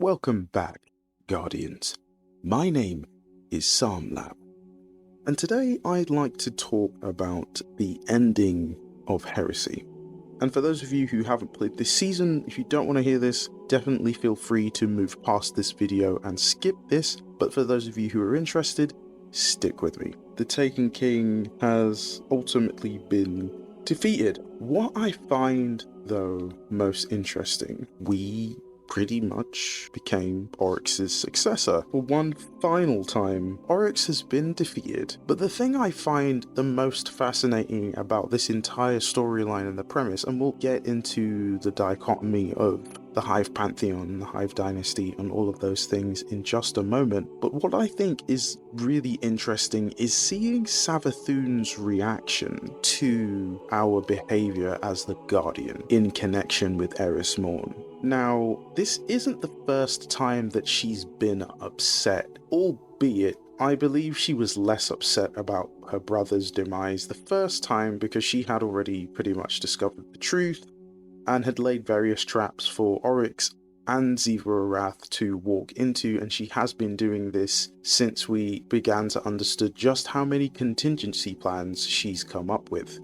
Welcome back, Guardians. My name is Samlab, and today I'd like to talk about the ending of Heresy. And for those of you who haven't played this season, if you don't want to hear this, definitely feel free to move past this video and skip this, but for those of you who are interested, stick with me. The Taken King has ultimately been defeated. What I find, though, most interesting, we pretty much became Oryx's successor. For one final time, Oryx has been defeated. But the thing I find the most fascinating about this entire storyline and the premise, and we'll get into the dichotomy of the Hive Pantheon, the Hive Dynasty, and all of those things in just a moment. But what I think is really interesting is seeing Savathun's reaction to our behavior as the Guardian in connection with Eris Morn. Now, this isn't the first time that she's been upset, albeit I believe she was less upset about her brother's demise the first time because she had already pretty much discovered the truth and had laid various traps for Oryx and Xivu Arath to walk into, and she has been doing this since we began to understand just how many contingency plans she's come up with.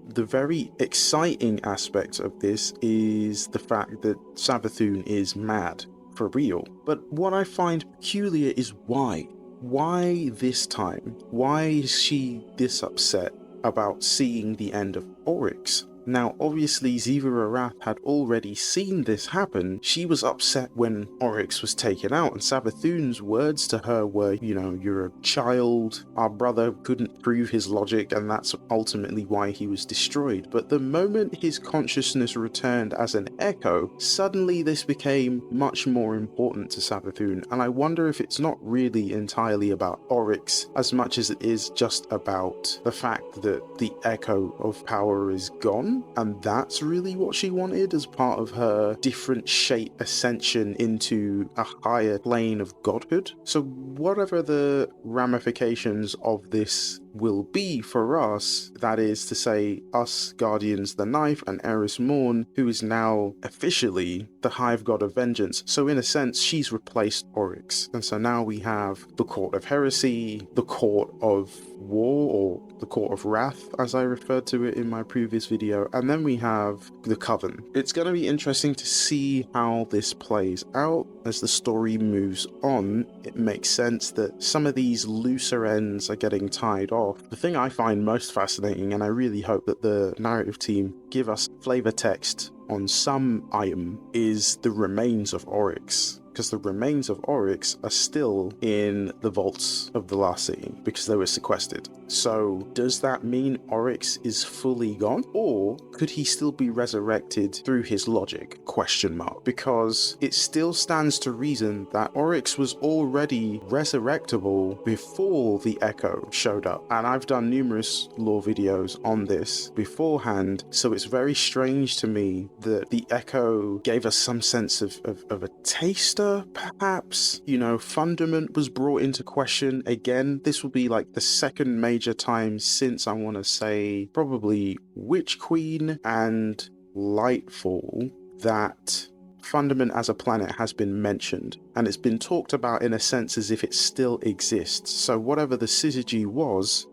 The very exciting aspect of this is the fact that Savathun is mad, for real. But what I find peculiar is why? Why this time? Why is she this upset about seeing the end of Oryx? Now, obviously, Xivu Arath had already seen this happen. She was upset when Oryx was taken out, and Savathun's words to her were, you know, you're a child, our brother couldn't prove his logic, and that's ultimately why he was destroyed. But the moment his consciousness returned as an echo, suddenly this became much more important to Savathun, and I wonder if it's not really entirely about Oryx as much as it is just about the fact that the echo of power is gone. And that's really what she wanted as part of her different shape ascension into a higher plane of godhood. So whatever the ramifications of this will be for us, that is to say us Guardians the Knife and Eris Morn, who is now officially the Hive God of Vengeance. So in a sense, she's replaced Oryx. And so now we have the Court of Heresy, the Court of War, or the Court of Wrath, as I referred to it in my previous video, and then we have the Coven. It's going to be interesting to see how this plays out as the story moves on. It makes sense that some of these looser ends are getting tied off. The thing I find most fascinating, and I really hope that the narrative team give us flavor text on some item, is the remains of Oryx. Because the remains of Oryx are still in the vaults of the Last City because they were sequestered. So does that mean Oryx is fully gone, or could he still be resurrected through his logic? Question mark. Because it still stands to reason that Oryx was already resurrectable before the Echo showed up. And I've done numerous lore videos on this beforehand, so it's very strange to me that the Echo gave us some sense of a taster. Perhaps, you know, Fundament was brought into question again. This will be like the second major time since, I want to say, probably Witch Queen and Lightfall that Fundament as a planet has been mentioned, and it's been talked about in a sense as if it still exists. So whatever the syzygy was,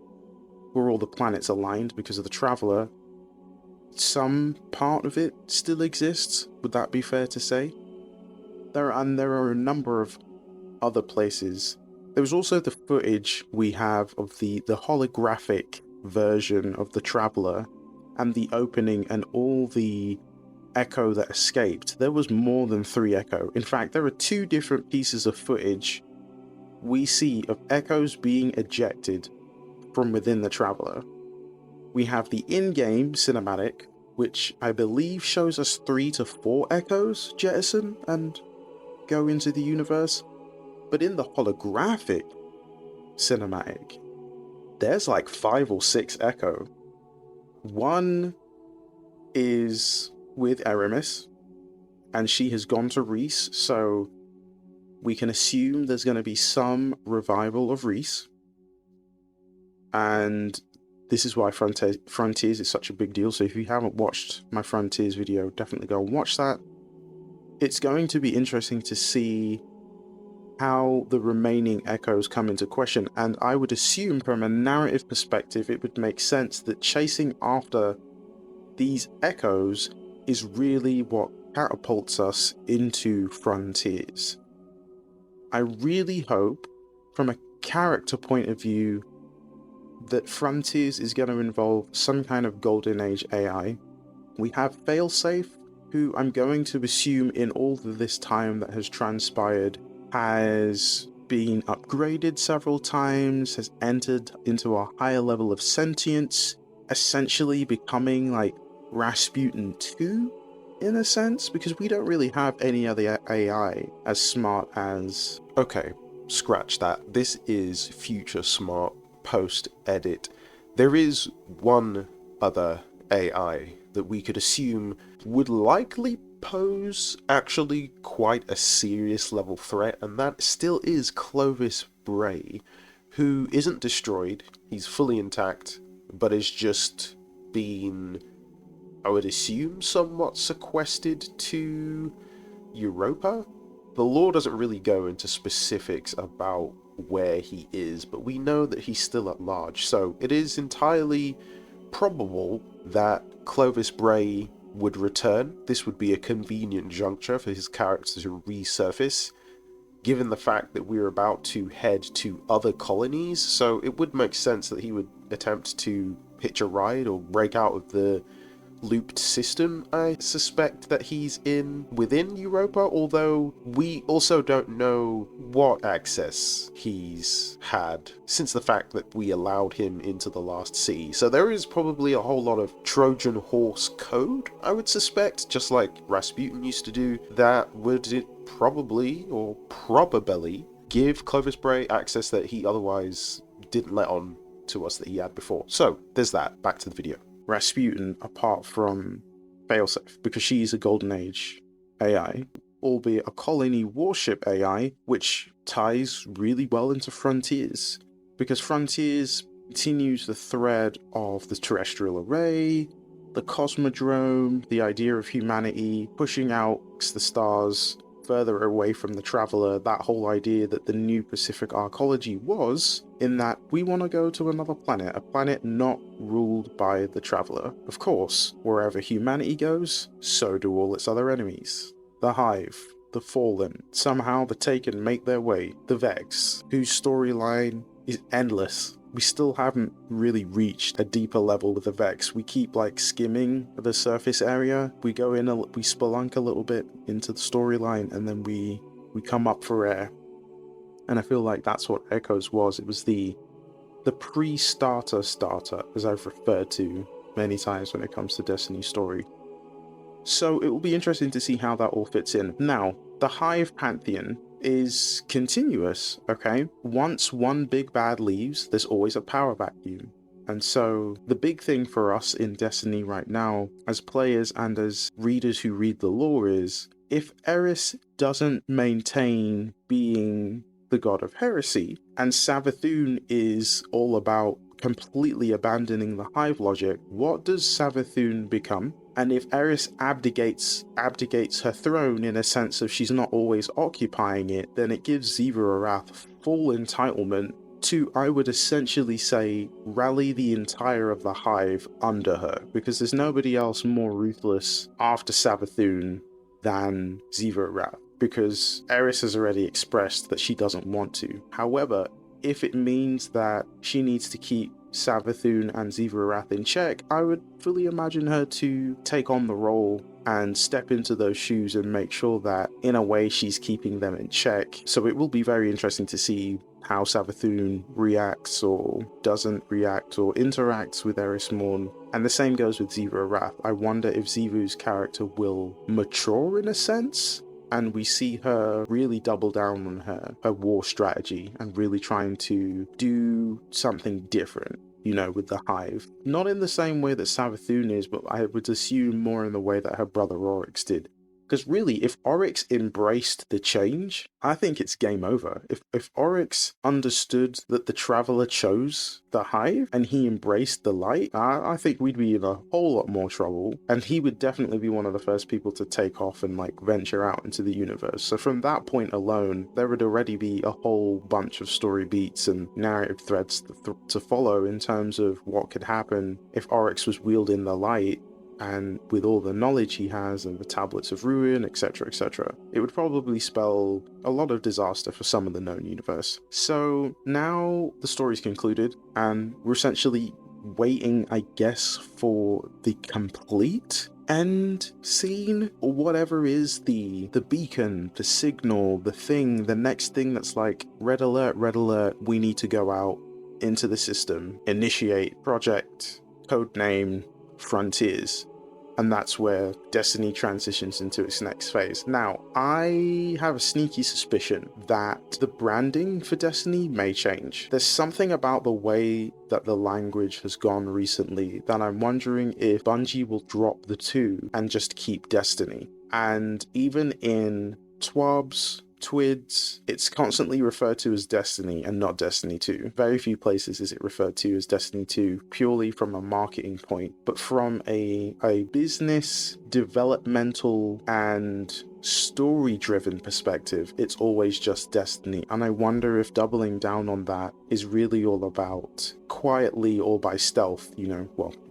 were all the planets aligned because of the Traveler, some part of it still exists. Would that be fair to say? There are a number of other places. There was also the footage we have of the holographic version of the Traveler and the opening and all the Echo that escaped. There was more than 3 Echo. In fact, there are 2 different pieces of footage we see of Echoes being ejected from within the Traveler. We have the in-game cinematic, which I believe shows us 3 to 4 Echoes jettison and go into the universe, but in the holographic cinematic, there's like 5 or 6 Echo. One is with Eramis, and she has gone to Reese, so we can assume there's going to be some revival of Reese, and this is why Frontiers is such a big deal. So if you haven't watched my Frontiers video, definitely go and watch that. it's going to be interesting to see how the remaining echoes come into question, and I would assume from a narrative perspective it would make sense that chasing after these echoes is really what catapults us into Frontiers. I really hope, from a character point of view, that Frontiers is going to involve some kind of Golden Age AI. We have Failsafe, who I'm going to assume in all of this time that has transpired has been upgraded several times, has entered into a higher level of sentience, essentially becoming like Rasputin 2 in a sense, because we don't really have any other AI as smart as... Okay, scratch that. This is Future Smart post-edit. There is one other AI that we could assume would likely pose actually quite a serious level threat, and that still is Clovis Bray, who isn't destroyed, he's fully intact, but has just been, I would assume, somewhat sequestered to Europa? The lore doesn't really go into specifics about where he is, but we know that he's still at large, so it is entirely probable that Clovis Bray would return. This would be a convenient juncture for his character to resurface, given the fact that we're about to head to other colonies, so it would make sense that he would attempt to hitch a ride or break out of the looped system I suspect that he's in within Europa, although we also don't know what access he's had since the fact that we allowed him into the Last Sea. So there is probably a whole lot of Trojan horse code, I would suspect, just like Rasputin used to do, that would probably give Clovis Bray access that he otherwise didn't let on to us that he had before. So there's that. Back to the video. Rasputin, apart from Failsafe, because she's a Golden Age AI, albeit a colony warship AI, which ties really well into Frontiers, because Frontiers continues the thread of the terrestrial array, the cosmodrome, the idea of humanity pushing out the stars further away from the Traveler, that whole idea that the new Pacific arcology was, in that we want to go to another planet, a planet not ruled by the Traveler. Of course, wherever humanity goes, so do all its other enemies. The Hive, the Fallen, somehow the Taken make their way, the Vex, whose storyline is endless. We still haven't really reached a deeper level with the Vex. We keep like skimming the surface area. We go in, we spelunk a little bit into the storyline, and then we come up for air. And I feel like that's what Echoes was. It was the pre-starter, as I've referred to many times when it comes to Destiny's story. So it will be interesting to see how that all fits in. Now, the Hive Pantheon is continuous, okay? Once one big bad leaves, there's always a power vacuum. And so the big thing for us in Destiny right now, as players and as readers who read the lore, is if Eris doesn't maintain being the god of heresy, and Savathun is all about completely abandoning the Hive logic, what does Savathun become? And if Eris abdicates her throne in a sense of she's not always occupying it, then it gives Xivu Arath full entitlement to, I would essentially say, rally the entire of the Hive under her, because there's nobody else more ruthless after Savathun than Xivu Arath, because Eris has already expressed that she doesn't want to. However, if it means that she needs to keep Savathun and Xivu Arath in check, I would fully imagine her to take on the role and step into those shoes and make sure that, in a way, she's keeping them in check. So it will be very interesting to see how Savathun reacts or doesn't react or interacts with Eris Morn. And the same goes with Xivu Arath. I wonder if Xivu's character will mature in a sense, and we see her really double down on her war strategy and really trying to do something different, you know, with the Hive. Not in the same way that Savathun is, but I would assume more in the way that her brother Oryx did. Because really, if Oryx embraced the change, I think it's game over. If Oryx understood that the Traveler chose the Hive and he embraced the light, I think we'd be in a whole lot more trouble. And he would definitely be one of the first people to take off and like venture out into the universe. So from that point alone, there would already be a whole bunch of story beats and narrative threads to follow in terms of what could happen if Oryx was wielding the light. And with all the knowledge he has and the tablets of ruin, etc., etc., it would probably spell a lot of disaster for some of the known universe. So now the story's concluded, and we're essentially waiting, I guess, for the complete end scene, or whatever is the beacon, the signal, the thing, the next thing that's like, red alert, we need to go out into the system, initiate project, codename Frontiers, and that's where Destiny transitions into its next phase. Now, I have a sneaky suspicion that the branding for Destiny may change. There's something about the way that the language has gone recently that I'm wondering if Bungie will drop the two and just keep Destiny. And even in TWABs, TWIDs, it's constantly referred to as Destiny and not Destiny 2. Very few places is it referred to as Destiny 2 purely from a marketing point, but from a business, developmental, and story-driven perspective, it's always just Destiny. And I wonder if doubling down on that is really all about quietly or by stealth,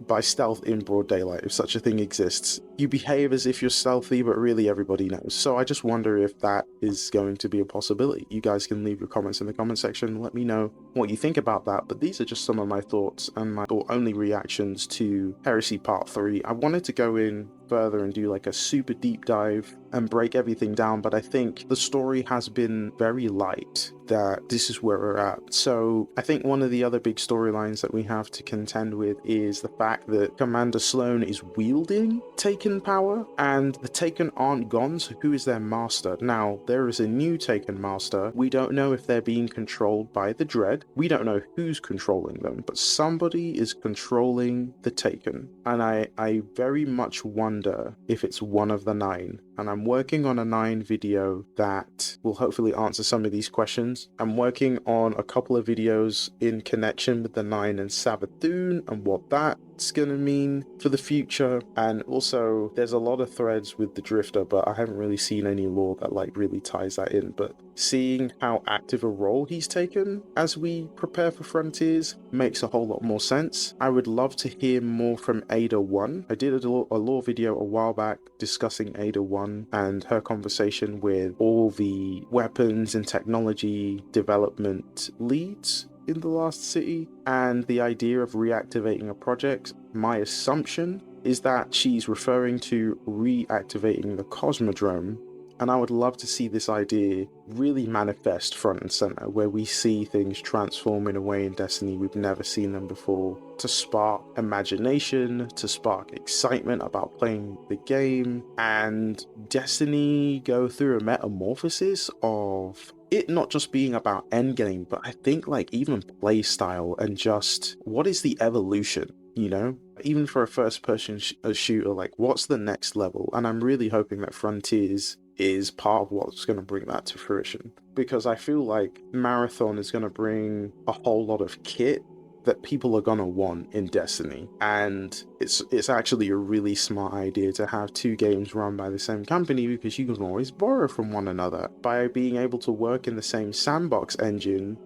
by stealth in broad daylight, if such a thing exists. You behave as if you're stealthy, but really everybody knows. So I just wonder if that is going to be a possibility. You guys can leave your comments in the comment section. Let me know what you think about that. But these are just some of my thoughts and my only reactions to Heresy Part 3. I wanted to go in further and do like a super deep dive and break everything down, but I think the story has been very light, that this is where we're at. So I think one of the other big storylines that we have to contend with is the fact that Commander Sloane is wielding Taken power, and the Taken aren't gone, so who is their master? Now, there is a new Taken master. We don't know if they're being controlled by the Dread. We don't know who's controlling them, but somebody is controlling the Taken. And I very much wonder if it's one of the 9. And I'm working on a 9 video that will hopefully answer some of these questions. I'm working on a couple of videos in connection with the 9 and Savathun and what that's gonna mean for the future. And also there's a lot of threads with the Drifter, but I haven't really seen any lore that like really ties that in. But seeing how active a role he's taken as we prepare for Frontiers makes a whole lot more sense. I would love to hear more from Ada 1. I did a lore video a while back discussing Ada 1 and her conversation with all the weapons and technology development leads in the Last City, and the idea of reactivating a project. My assumption is that she's referring to reactivating the Cosmodrome, and I would love to see this idea really manifest front and center, where we see things transform in a way in Destiny we've never seen them before, to spark imagination, to spark excitement about playing the game, and Destiny go through a metamorphosis of it not just being about endgame, but I think like even playstyle and just what is the evolution, even for a first-person shooter, like what's the next level? And I'm really hoping that Frontiers is part of what's going to bring that to fruition, because I feel like Marathon is going to bring a whole lot of kit that people are going to want in Destiny, and it's actually a really smart idea to have 2 games run by the same company, because you can always borrow from one another. By being able to work in the same sandbox engine,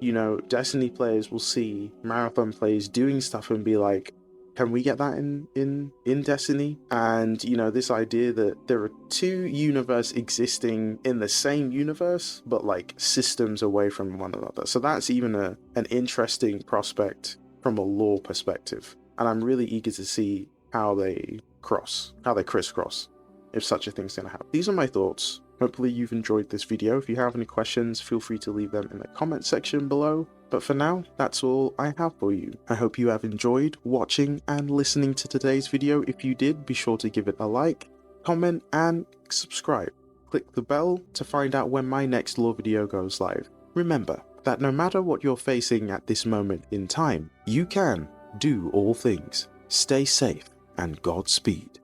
Destiny players will see Marathon players doing stuff and be like, can we get that in Destiny? And this idea that there are 2 universes existing in the same universe, but like systems away from one another. So that's even an interesting prospect from a lore perspective. And I'm really eager to see how they crisscross, if such a thing's gonna happen. These are my thoughts. Hopefully you've enjoyed this video. If you have any questions, feel free to leave them in the comment section below. But for now, that's all I have for you. I hope you have enjoyed watching and listening to today's video. If you did, be sure to give it a like, comment, and subscribe. Click the bell to find out when my next lore video goes live. Remember that no matter what you're facing at this moment in time, you can do all things. Stay safe and Godspeed.